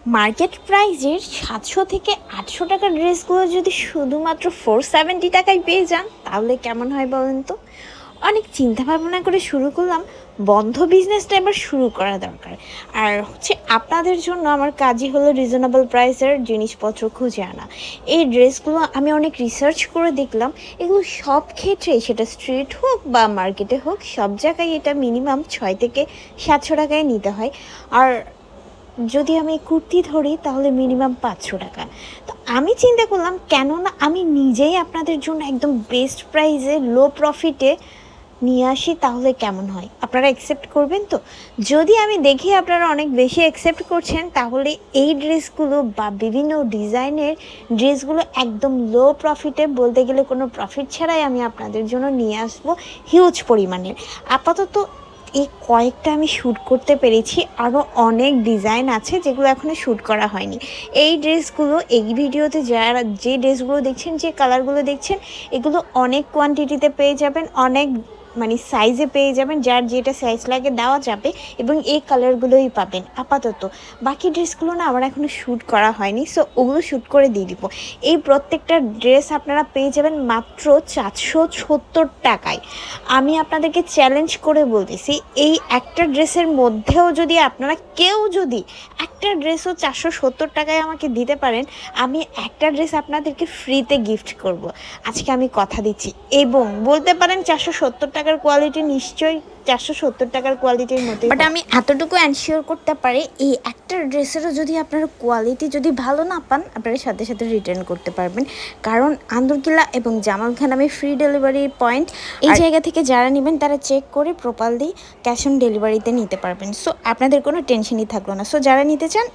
Market প্রাইজের 700 থেকে 800 টাকার ড্রেসগুলো যদি শুধুমাত্র 470 টাকায় পেয়ে যান তাহলে কেমন হয় বলেন তো। অনেক চিন্তা ভাবনা করে শুরু করলাম, বন্ধ বিজনেসটা এবার শুরু করা দরকার। আর আপনাদের জন্য আমার কাজই হলো রিজনেবল প্রাইসের জিনিসপত্র খুঁজে আনা। এই ড্রেসগুলো আমি অনেক রিসার্চ করে দেখলাম, এগুলো সব ক্ষেত্রেই, সেটা স্ট্রিট হোক বা মার্কেটে হোক, সব জায়গায় এটা মিনিমাম 600 থেকে 700 টাকায় নিতে হয়। আর যদি আমি কুর্তি ধরি তাহলে মিনিমাম 500 টাকা। তো আমি চিন্তা করলাম কেন না আমি নিজেই আপনাদের জন্য একদম বেস্ট প্রাইসে লো প্রফিটে নিয়ে আসি, তাহলে কেমন হয়? আপনারা অ্যাকসেপ্ট করবেন তো? যদি আমি দেখি আপনারা অনেক বেশি অ্যাকসেপ্ট করছেন, তাহলে এই ড্রেসগুলো বা বিভিন্ন ডিজাইনের ড্রেসগুলো একদম লো প্রফিটে, বলতে গেলে কোনো প্রফিট ছাড়াই আমি আপনাদের জন্য নিয়ে আসবো হিউজ পরিমাণের। আপাতত এই কয়েকটা আমি শ্যুট করতে পেরেছি, আরও অনেক ডিজাইন আছে যেগুলো এখনও শ্যুট করা হয়নি। এই ড্রেসগুলো এই ভিডিওতে যারা যে ড্রেসগুলো দেখছেন, যে কালারগুলো দেখছেন, এগুলো অনেক কোয়ান্টিটিতে পেয়ে যাবেন, অনেক সাইজে পেয়ে যাবেন, যার যেটা সাইজ লাগে দেওয়া যাবে, এবং এই কালারগুলোই পাবেন আপাতত। বাকি ড্রেসগুলো না আমার এখনও শ্যুট করা হয়নি, সো ওগুলো শ্যুট করে দিয়ে দিব। এই প্রত্যেকটা ড্রেস আপনারা পেয়ে যাবেন মাত্র 470 টাকায়। আমি আপনাদেরকে চ্যালেঞ্জ করে বলতেছি, এই একটা ড্রেসের মধ্যেও যদি আপনারা কেউ যদি একটা ড্রেসও 470 টাকায় আমাকে দিতে পারেন, আমি একটা ড্রেস আপনাদেরকে ফ্রিতে গিফট করব। আজকে আমি কথা দিচ্ছি। এবং বলতে পারেন 470 টাকার কোয়ালিটি নিশ্চয়ই 470 টাকার কোয়ালিটির মতোই, বাট আমি এতটুকু এনশিওর করতে পারি, এই একটা ড্রেসেরও যদি আপনার কোয়ালিটি যদি ভালো না পান, আপনারা সাথে সাথে রিটার্ন করতে পারবেন। কারণ আন্দরকিল্লা এবং জামালখান আমি ফ্রি ডেলিভারি পয়েন্ট, এই জায়গা থেকে যারা নেবেন তারা চেক করে প্রপারলি ক্যাশ অন ডেলিভারিতে নিতে পারবেন। সো আপনাদের কোনো টেনশনই থাকলো না। সো যারা নিতে চান